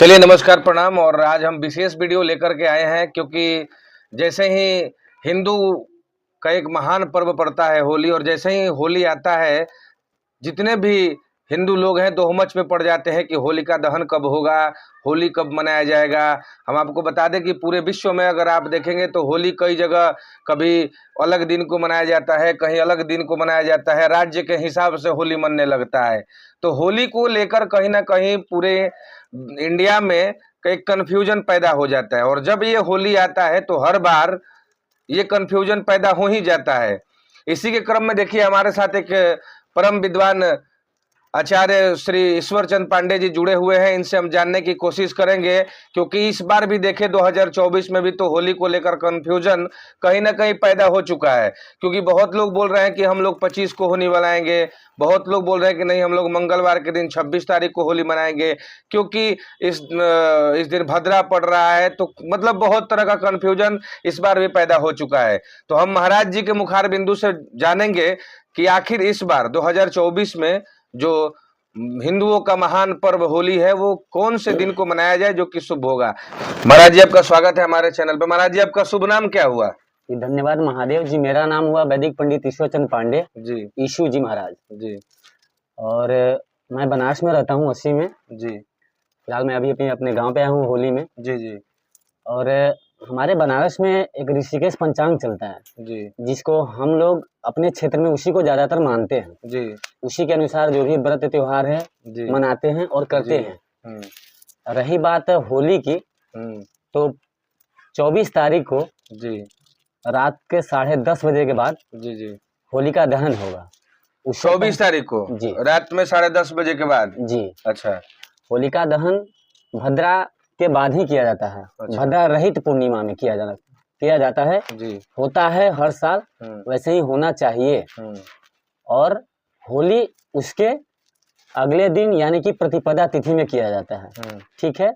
चलिए नमस्कार प्रणाम। और आज हम विशेष वीडियो लेकर के आए हैं क्योंकि जैसे ही हिंदू का एक महान पर्व पड़ता है होली, और जैसे ही होली आता है जितने भी हिंदू लोग हैं दोहमच में पड़ जाते हैं कि होलिका दहन कब होगा, होली कब मनाया जाएगा। हम आपको बता दें कि पूरे विश्व में अगर आप देखेंगे तो होली कई जगह कभी अलग दिन को मनाया जाता है, कहीं अलग दिन को मनाया जाता है, राज्य के हिसाब से होली मनने लगता है। तो होली को लेकर कहीं ना कहीं पूरे इंडिया में एक कन्फ्यूजन पैदा हो जाता है, और जब ये होली आता है तो हर बार ये कन्फ्यूजन पैदा हो ही जाता है। इसी के क्रम में देखिए हमारे साथ एक परम विद्वान आचार्य श्री ईश्वर चंद पांडे जी जुड़े हुए हैं। इनसे हम जानने की कोशिश करेंगे क्योंकि इस बार भी देखें 2024 में भी तो होली को लेकर कंफ्यूजन कहीं ना कहीं पैदा हो चुका है। क्योंकि बहुत लोग बोल रहे हैं कि हम लोग 25 को होली मनाएंगे, बहुत लोग बोल रहे हैं कि नहीं हम लोग मंगलवार के दिन 26 तारीख को होली मनाएंगे क्योंकि इस दिन भद्रा पड़ रहा है। तो मतलब बहुत तरह का कंफ्यूजन इस बार भी पैदा हो चुका है। तो हम महाराज जी के मुखार बिंदु से जानेंगे कि आखिर इस बार 2024 में जो हिंदुओं का महान पर्व होली है वो कौन से दिन को मनाया जाए जो कि शुभ होगा। महाराज जी आपका स्वागत है हमारे चैनल पर। महाराज जी आपका शुभ नाम क्या हुआ? धन्यवाद महादेव जी। मेरा नाम हुआ वैदिक पंडित ईश्वर चंद पांडे जी। ईशु जी महाराज जी। और मैं बनारस में रहता हूँ 80 में जी। फिलहाल मैं अभी अपने गांव पे आया हूँ होली में। जी जी। और हमारे बनारस में एक ऋषिकेश पंचांग चलता है जी। जिसको हम लोग अपने क्षेत्र में उसी को ज्यादातर मानते हैं। जी। उसी के अनुसार जो भी व्रत त्योहार है जी। मनाते हैं और करते हैं। रही बात होली की तो 24 तारीख को जी रात के 10:30 बजे के बाद जी जी होलिका दहन होगा। 24 तारीख को जी रात में 10:30 बजे के बाद। जी अच्छा। होलिका दहन भद्रा के बाद ही किया जाता है। अच्छा। भद्रा रहित पूर्णिमा में किया जाता है जी। होता है हर साल, वैसे ही होना चाहिए। और होली उसके अगले दिन यानी कि प्रतिपदा तिथि में किया जाता है। ठीक है।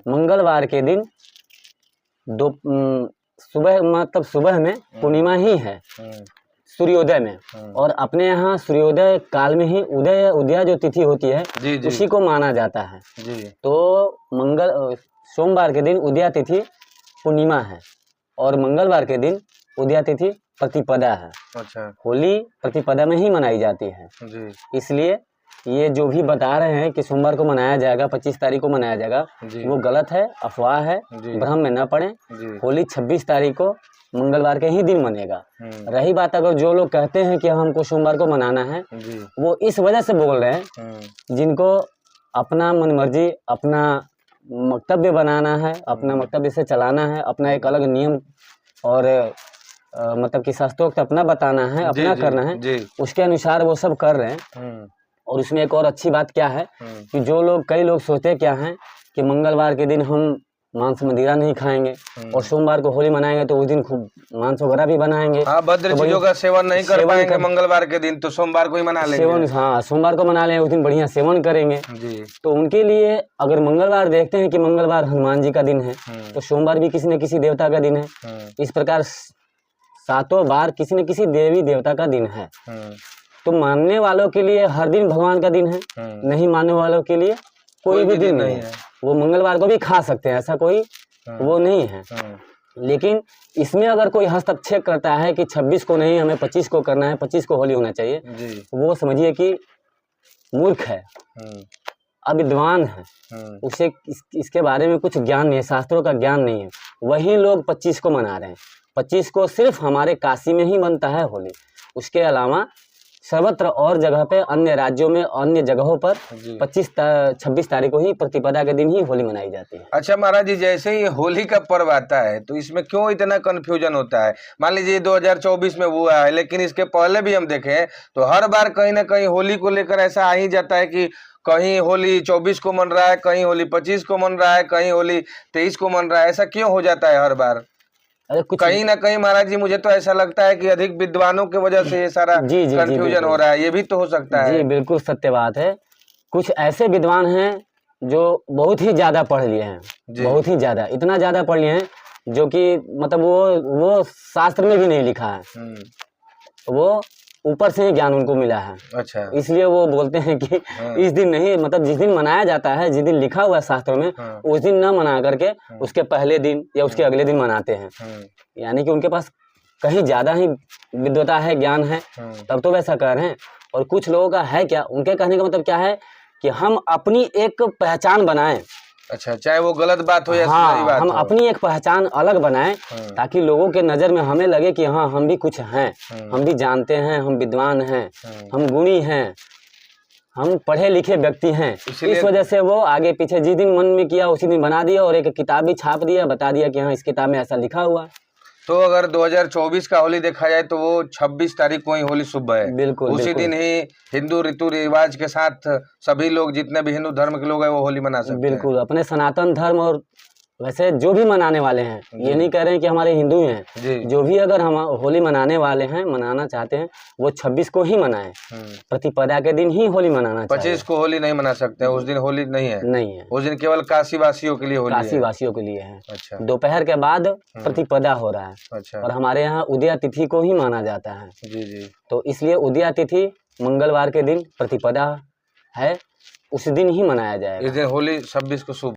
मंगलवार के दिन सुबह मतलब सुबह में पूर्णिमा ही है सूर्योदय में, और अपने यहाँ सूर्योदय काल में ही उदया जो तिथि होती है जी जी। उसी को माना जाता है। जी। तो सोमवार के दिन उदया तिथि पूर्णिमा है और मंगलवार के दिन उदया तिथि प्रतिपदा है। अच्छा। होली प्रतिपदा में ही मनाई जाती है। जी। इसलिए ये जो भी बता रहे हैं कि सोमवार को मनाया जाएगा, 25 तारीख को मनाया जाएगा, वो गलत है, अफवाह है, भ्रम में न पड़े। होली 26 तारीख को मंगलवार के ही दिन मनेगा। रही बात अगर जो लोग कहते हैं कि हमको सोमवार को मनाना है, वो इस वजह से बोल रहे हैं जिनको अपना मनमर्जी अपना वक्तव्य बनाना है, अपना वक्तव्य से चलाना है, अपना एक अलग नियम और मतलब कि शास्त्रोक्त अपना बताना है, अपना करना है, उसके अनुसार वो सब कर रहे हैं। और उसमें एक और अच्छी बात क्या है कि कई लोग सोचते क्या हैं कि मंगलवार के दिन हम मांस मदिरा नहीं खाएंगे और सोमवार को होली मनाएंगे तो उस दिन खूब मांस वगैरह भी बनाएंगे। हाँ, भद्र चीजों का सेवन नहीं कर पाएंगे मंगलवार के दिन, तो सोमवार को ही मना लेंगे। सेवन, हाँ, सोमवार को मना लें, उस दिन बढ़िया सेवन करेंगे जी। तो उनके लिए अगर मंगलवार देखते हैं कि मंगलवार हनुमान जी का दिन है तो सोमवार भी किसी न किसी देवता का दिन है। इस प्रकार 7 बार किसी न किसी देवी देवता का दिन है। तो मानने वालों के लिए हर दिन भगवान का दिन है, नहीं मानने वालों के लिए कोई भी दिन नहीं है। वो मंगलवार को भी खा सकते हैं, ऐसा कोई वो नहीं है। लेकिन इसमें अगर कोई हस्तक्षेप करता है कि 26 को नहीं हमें 25 को करना है, 25 को होली होना चाहिए, वो समझिए कि मूर्ख है, अविद्वान है, उसे इसके बारे में कुछ ज्ञान नहीं है, शास्त्रों का ज्ञान नहीं है। वही लोग 25 को मना रहे हैं। 25 को सिर्फ हमारे काशी में ही बनता है होली, उसके अलावा सर्वत्र और जगह पे अन्य राज्यों में अन्य जगहों पर 26 तारीख को ही प्रतिपदा के दिन ही होली मनाई जाती है। अच्छा महाराज जी, जैसे ही होली का पर्व आता है तो इसमें क्यों इतना कंफ्यूजन होता है? मान लीजिए 2024 में हुआ है, लेकिन इसके पहले भी हम देखें तो हर बार कहीं ना कहीं होली को लेकर ऐसा आ ही जाता है कि कहीं होली 24 को मन रहा है, कहीं होली 25 को मन रहा है, कहीं होली 23 को मन रहा है। ऐसा क्यों हो जाता है हर बार? कहीं ना कहीं महाराज जी मुझे तो ऐसा लगता है कि अधिक विद्वानों की वजह से ये सारा कंफ्यूजन हो रहा है। ये भी तो हो सकता है। जी बिल्कुल सत्य बात है। कुछ ऐसे विद्वान हैं जो बहुत ही ज्यादा पढ़ लिए हैं, बहुत ही ज्यादा, इतना ज्यादा पढ़ लिए हैं जो कि मतलब वो शास्त्र में भी नहीं लिखा है। वो ऊपर से ही ज्ञान उनको मिला है। अच्छा। इसलिए वो बोलते हैं कि इस दिन नहीं, मतलब जिस दिन मनाया जाता है, जिस दिन लिखा हुआ है शास्त्रों में, उस दिन न मना करके उसके पहले दिन या उसके अगले दिन मनाते हैं। यानी कि उनके पास कहीं ज्यादा ही विद्वता है, ज्ञान है, तब तो वैसा कर रहे हैं। और कुछ लोगों का है क्या, उनके कहने का मतलब क्या है कि हम अपनी एक पहचान बनाएं। अच्छा, चाहे वो गलत बात हो या हाँ, सही बात हम हो। अपनी एक पहचान अलग बनाएं, ताकि लोगों के नजर में हमें लगे कि हाँ, हम भी कुछ हैं, हम भी जानते हैं, हम विद्वान हैं, हम गुणी हैं, हम पढ़े लिखे व्यक्ति हैं। इस वजह से वो आगे पीछे जिस दिन मन में किया उसी दिन बना दिया, और एक किताब भी छाप दिया, बता दिया कि हाँ, इस किताब में ऐसा लिखा हुआ है। तो अगर 2024 का होली देखा जाए तो वो 26 तारीख को ही होली शुभ है। बिल्कुल, उसी दिन ही हिंदू रीति रिवाज के साथ सभी लोग, जितने भी हिंदू धर्म के लोग हैं, वो होली मना सकते हैं। बिल्कुल, अपने सनातन धर्म और वैसे जो भी मनाने वाले हैं, ये नहीं कह रहे हैं कि हमारे हिंदू हैं, जो भी अगर हम होली मनाने वाले हैं, मनाना चाहते हैं, वो 26 को ही मनाएं। प्रतिपदा के दिन ही होली मनाना चाहिए। 25 को होली नहीं मना सकते हैं, उस दिन होली नहीं है। नहीं है, उस दिन केवल काशी वासियों के लिए होली है। काशी वासियों के लिए है। अच्छा। दोपहर के बाद प्रतिपदा हो रहा है। अच्छा। और हमारे यहाँ उदया तिथि को ही माना जाता है। जी जी। तो इसलिए उदया तिथि मंगलवार के दिन प्रतिपदा है, उस दिन ही मनाया जाएगा। इस दिन होली 26 को शुभ